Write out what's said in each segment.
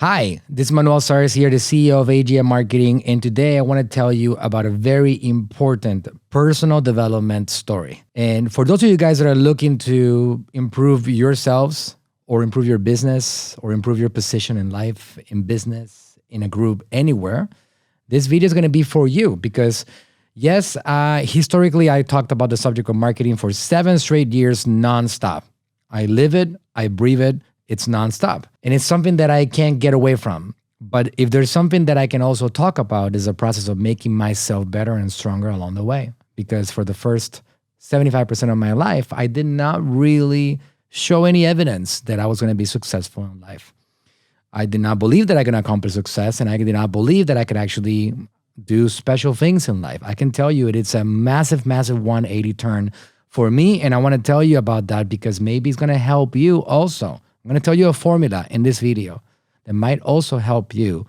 Hi, this is Manuel Suarez here, the CEO of 𝗙𝗙𝗟𝗪 Marketing, and today I want to tell you about a very important personal development story. And for those of you guys that are looking to improve yourselves or improve your business or improve your position in life, in business, in a group, anywhere, this video is going to be for you because yes, historically I talked about the subject of marketing for 7 straight years nonstop. I live it, I breathe it. It's nonstop. And it's something that I can't get away from. But if there's something that I can also talk about is the process of making myself better and stronger along the way. Because for the first 75% of my life, I did not really show any evidence that I was going to be successful in life. I did not believe that I could accomplish success, and I did not believe that I could actually do special things in life. I can tell you it's a massive, massive 180 turn for me. And I want to tell you about that because maybe it's going to help you also. I'm going to tell you a formula in this video that might also help you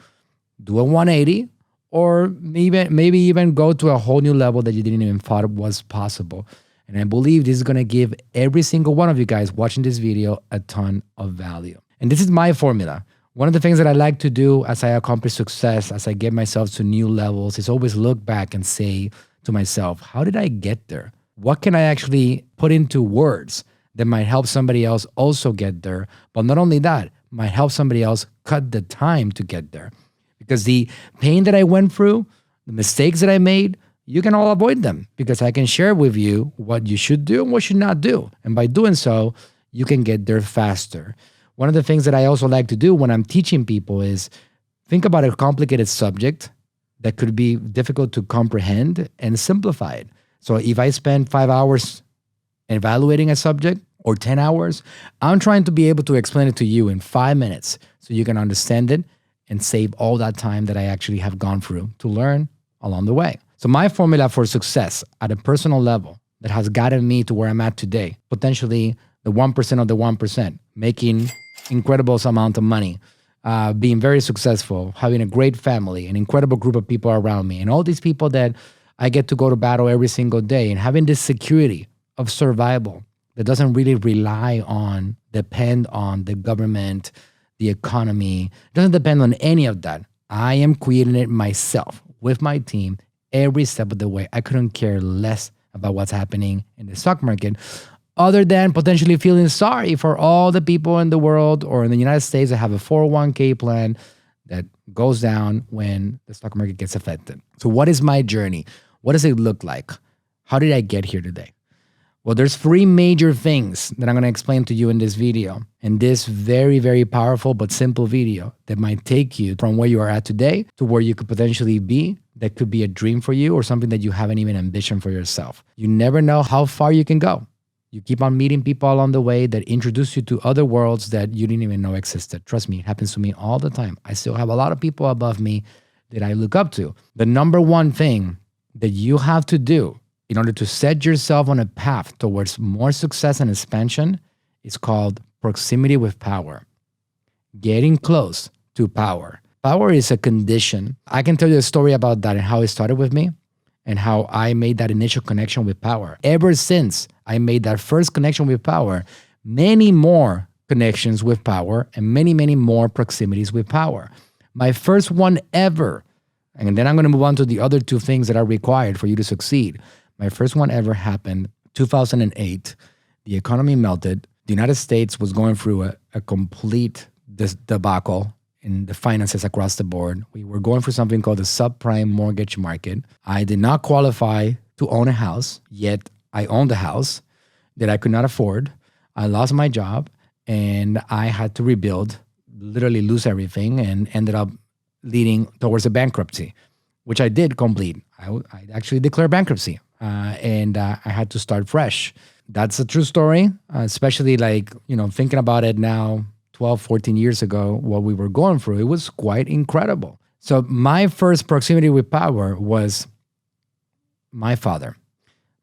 do a 180 or maybe even go to a whole new level that you didn't even thought was possible. And I believe this is going to give every single one of you guys watching this video a ton of value. And this is my formula. One of the things that I like to do as I accomplish success, as I get myself to new levels, is always look back and say to myself, how did I get there? What can I actually put into words that might help somebody else also get there? But not only that, might help somebody else cut the time to get there. Because the pain that I went through, the mistakes that I made, you can all avoid them because I can share with you what you should do and what you should not do. And by doing so, you can get there faster. One of the things that I also like to do when I'm teaching people is think about a complicated subject that could be difficult to comprehend and simplify it. So if I spend 5 hours evaluating a subject or 10 hours, I'm trying to be able to explain it to you in 5 minutes so you can understand it and save all that time that I actually have gone through to learn along the way. So my formula for success at a personal level that has gotten me to where I'm at today, potentially the 1% of the 1%, making incredible amount of money, being very successful, having a great family, an incredible group of people around me, and all these people that I get to go to battle every single day, and having this security of survival that doesn't really depend on the government, the economy. It doesn't depend on any of that. I am creating it myself with my team every step of the way. I couldn't care less about what's happening in the stock market other than potentially feeling sorry for all the people in the world or in the United States that have a 401k plan that goes down when the stock market gets affected. So what is my journey? What does it look like? How did I get here today? Well, there's 3 major things that I'm going to explain to you in this video, in this very, very powerful but simple video that might take you from where you are at today to where you could potentially be. That could be a dream for you or something that you haven't even ambitioned for yourself. You never know how far you can go. You keep on meeting people along the way that introduce you to other worlds that you didn't even know existed. Trust me, it happens to me all the time. I still have a lot of people above me that I look up to. The number one thing that you have to do in order to set yourself on a path towards more success and expansion is called proximity with power. Getting close to power. Power is a condition. I can tell you a story about that and how it started with me and how I made that initial connection with power. Ever since I made that first connection with power, many more connections with power and many, many more proximities with power. My first one ever, and then I'm going to move on to the other 2 things that are required for you to succeed. My first one ever happened 2008. The economy melted. The United States was going through a complete debacle in the finances across the board. We were going through something called the subprime mortgage market. I did not qualify to own a house, yet I owned a house that I could not afford. I lost my job and I had to rebuild, literally lose everything, and ended up leading towards a bankruptcy, which I did complete. I actually declared bankruptcy. And I had to start fresh. That's a true story, especially thinking about it now, 12, 14 years ago, what we were going through, it was quite incredible. So my first proximity with power was my father.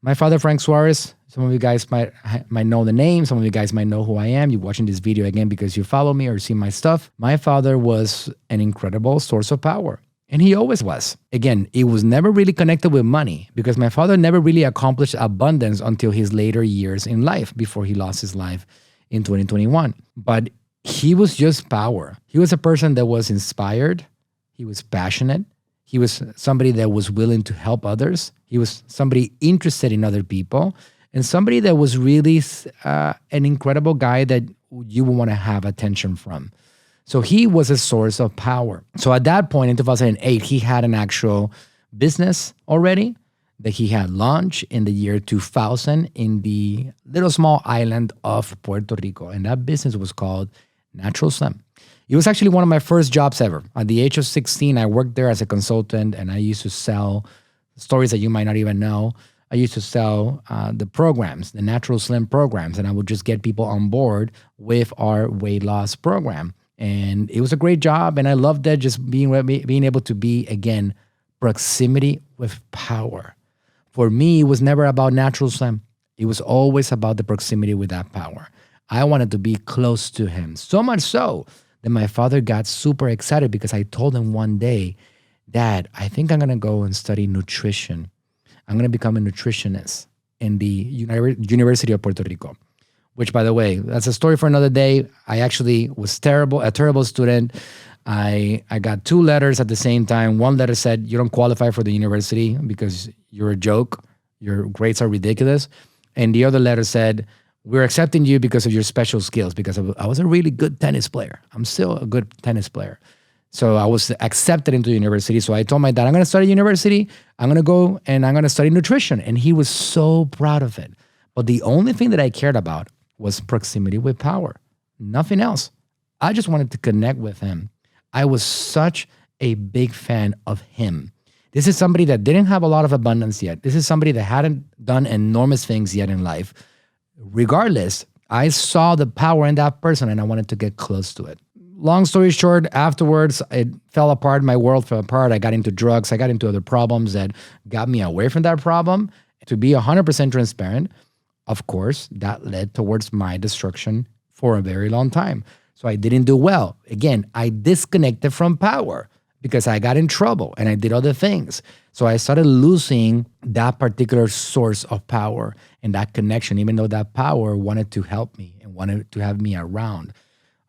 My father, Frank Suarez. Some of you guys might know the name. Some of you guys might know who I am. You're watching this video again because you follow me or see my stuff. My father was an incredible source of power. And he always was. Again, it was never really connected with money because my father never really accomplished abundance until his later years in life before he lost his life in 2021. But He was just power. He was a person that was inspired. He was passionate. He was somebody that was willing to help others. He was somebody interested in other people, and somebody that was really an incredible guy that you would want to have attention from. So he was a source of power. So at that point in 2008, he had an actual business already that he had launched in the year 2000 in the little small island of Puerto Rico. And that business was called Natural Slim. It was actually one of my first jobs ever. At the age of 16, I worked there as a consultant, and I used to sell stories that you might not even know. I used to sell the programs, the Natural Slim programs, and I would just get people on board with our weight loss program. And it was a great job, and I loved that, just being able to be, again, proximity with power. For me, it was never about Natural Slim. It was always about the proximity with that power. I wanted to be close to him, so much so that my father got super excited because I told him one day, Dad, I think I'm going to go and study nutrition. I'm going to become a nutritionist in the University of Puerto Rico. Which, by the way, that's a story for another day. I actually was a terrible student. I got 2 letters at the same time. One letter said, you don't qualify for the university because you're a joke. Your grades are ridiculous. And the other letter said, we're accepting you because of your special skills, because I was a really good tennis player. I'm still a good tennis player. So I was accepted into university. So I told my dad, I'm going to study university. I'm going to go and I'm going to study nutrition. And he was so proud of it. But the only thing that I cared about was proximity with power. Nothing else. I just wanted to connect with him. I was such a big fan of him. This is somebody that didn't have a lot of abundance yet. This is somebody that hadn't done enormous things yet in life. Regardless, I saw the power in that person and I wanted to get close to it. Long story short, afterwards, it fell apart. My world fell apart. I got into drugs. I got into other problems that got me away from that problem. To be 100% transparent, of course, that led towards my destruction for a very long time. So I didn't do well. Again, I disconnected from power because I got in trouble and I did other things. So I started losing that particular source of power and that connection, even though that power wanted to help me and wanted to have me around.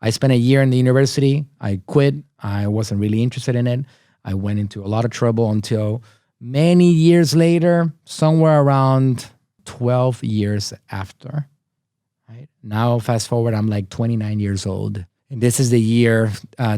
I spent a year in the university. I quit. I wasn't really interested in it. I went into a lot of trouble until many years later, somewhere around 12 years after, right? Now, fast forward, I'm like 29 years old. And this is the year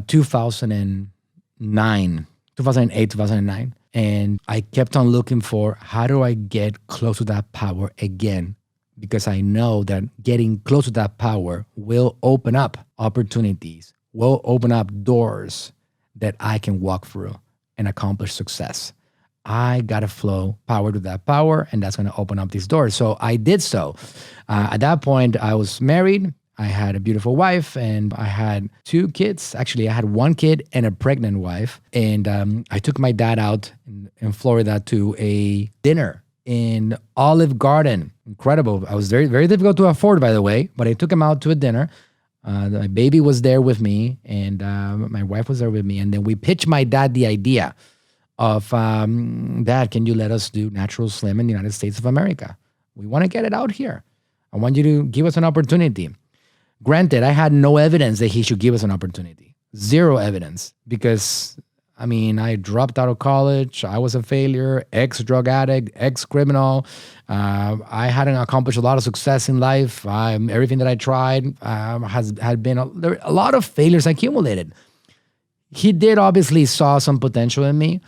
2008, 2009. And I kept on looking for, how do I get close to that power again? Because I know that getting close to that power will open up opportunities, will open up doors that I can walk through and accomplish success. I got to flow power to that power, and that's going to open up these doors. So I did so. At that point, I was married. I had a beautiful wife, and I had 2 kids. Actually, I had 1 kid and a pregnant wife. And I took my dad out in Florida to a dinner in Olive Garden. Incredible. I was very, very difficult to afford, by the way, but I took him out to a dinner. My baby was there with me, and my wife was there with me. And then we pitched my dad the idea of, Dad, can you let us do Natural Slim in the United States of America? We want to get it out here. I want you to give us an opportunity. Granted, I had no evidence that he should give us an opportunity. 0 evidence. Because, I dropped out of college. I was a failure, ex-drug addict, ex-criminal. I hadn't accomplished a lot of success in life. Everything that I tried had been a lot of failures accumulated. He did obviously saw some potential in me.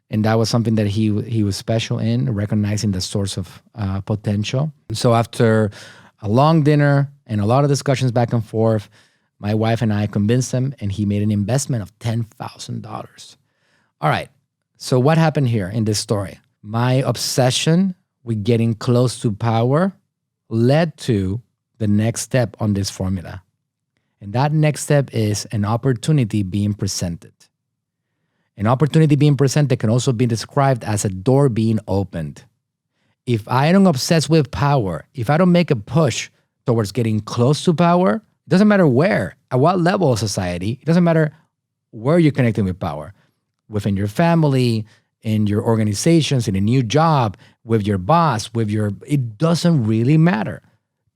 And that was something that he was special in, recognizing the source of potential. So after a long dinner and a lot of discussions back and forth, my wife and I convinced him, and he made an investment of $10,000. All right, so what happened here in this story? My obsession with getting close to power led to the next step on this formula. And that next step is an opportunity being presented. An opportunity being presented can also be described as a door being opened. If I don't obsess with power, if I don't make a push towards getting close to power, it doesn't matter where, at what level of society, it doesn't matter where you're connecting with power. Within your family, in your organizations, in a new job, with your boss, it doesn't really matter.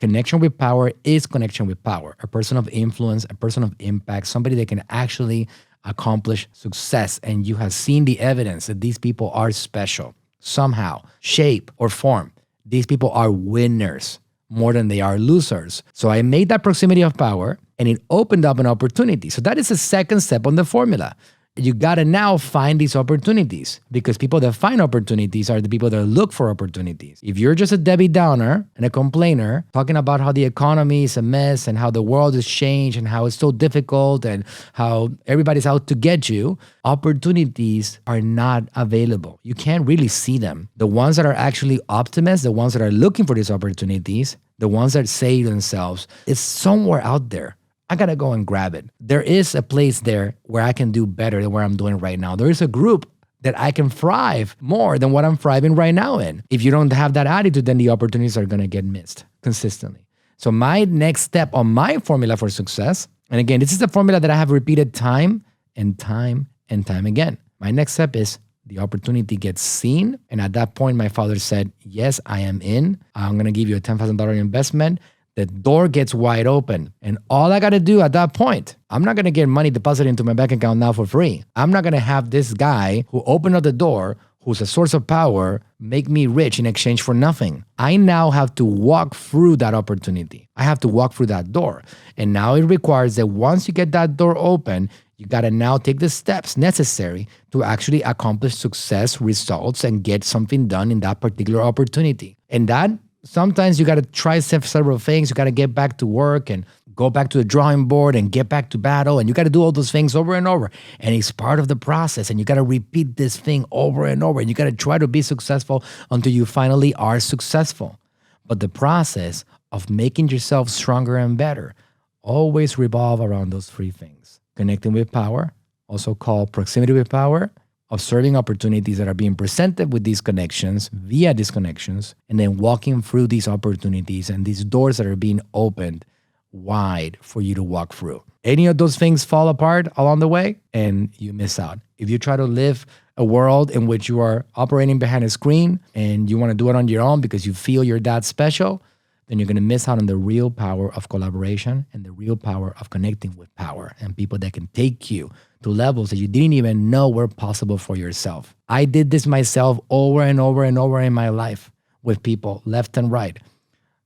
Connection with power is connection with power. A person of influence, a person of impact, somebody that can actually accomplish success. And you have seen the evidence that these people are special somehow, shape or form. These people are winners more than they are losers. So I made that proximity of power and it opened up an opportunity. So that is the second step on the formula. You got to now find these opportunities, because people that find opportunities are the people that look for opportunities. If you're just a Debbie Downer and a complainer talking about how the economy is a mess and how the world has changed and how it's so difficult and how everybody's out to get you, opportunities are not available. You can't really see them. The ones that are actually optimists, the ones that are looking for these opportunities, the ones that say to themselves, it's somewhere out there. I got to go and grab it. There is a place there where I can do better than where I'm doing right now. There is a group that I can thrive more than what I'm thriving right now in. If you don't have that attitude, then the opportunities are going to get missed consistently. So my next step on my formula for success, and again, this is the formula that I have repeated time and time and time again. My next step is the opportunity gets seen. And at that point, my father said, yes, I am in. I'm going to give you a $10,000 investment. The door gets wide open. And all I got to do at that point, I'm not going to get money deposited into my bank account now for free. I'm not going to have this guy who opened up the door, who's a source of power, make me rich in exchange for nothing. I now have to walk through that opportunity. I have to walk through that door. And now it requires that once you get that door open, you got to now take the steps necessary to actually accomplish success, results, and get something done in that particular opportunity. And that sometimes you got to try several things. You got to get back to work and go back to the drawing board and get back to battle. And you got to do all those things over and over. And it's part of the process. And you got to repeat this thing over and over. And you got to try to be successful until you finally are successful. But the process of making yourself stronger and better always revolve around those three things. Connecting with power, also called proximity with power, observing opportunities that are being presented with these connections, via these connections, and then walking through these opportunities and these doors that are being opened wide for you to walk through. Any of those things fall apart along the way and you miss out. If you try to live a world in which you are operating behind a screen and you want to do it on your own because you feel you're that special, then you're going to miss out on the real power of collaboration and the real power of connecting with power and people that can take you to levels that you didn't even know were possible for yourself. I did this myself over and over and over in my life with people left and right.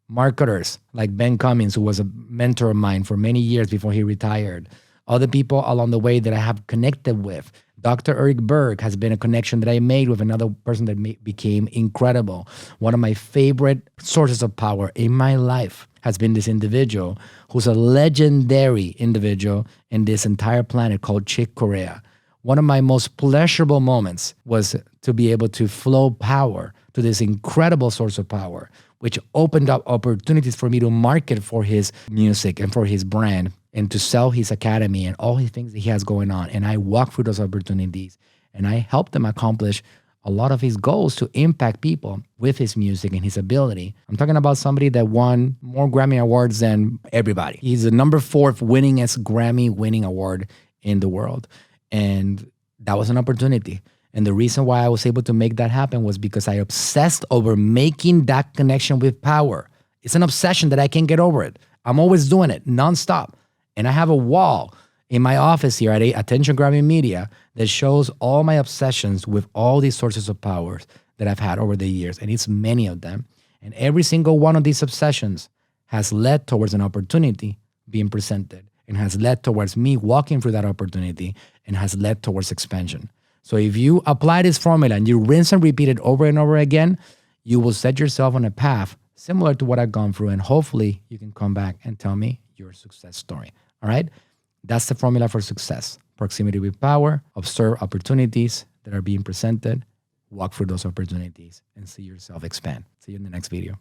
Marketers like Ben Cummins, who was a mentor of mine for many years before he retired. Other people along the way that I have connected with. Dr. Eric Berg has been a connection that I made with another person that became incredible. One of my favorite sources of power in my life has been this individual who's a legendary individual in this entire planet called 𝗙𝗢𝗟𝗪. One of my most pleasurable moments was to be able to flow power to this incredible source of power, which opened up opportunities for me to market for his music and for his brand and to sell his academy and all his things that he has going on. And I walked through those opportunities and I helped him accomplish a lot of his goals to impact people with his music and his ability. I'm talking about somebody that won more Grammy Awards than everybody. He's the number 4th winningest Grammy winning award in the world. And that was an opportunity. And the reason why I was able to make that happen was because I obsessed over making that connection with power. It's an obsession that I can't get over it. I'm always doing it nonstop. And I have a wall in my office here at Attention Grammy Media that shows all my obsessions with all these sources of powers that I've had over the years. And it's many of them. And every single one of these obsessions has led towards an opportunity being presented and has led towards me walking through that opportunity and has led towards expansion. So if you apply this formula and you rinse and repeat it over and over again, you will set yourself on a path similar to what I've gone through. And hopefully you can come back and tell me your success story. All right? That's the formula for success. Proximity with power, observe opportunities that are being presented, walk through those opportunities, and see yourself expand. See you in the next video.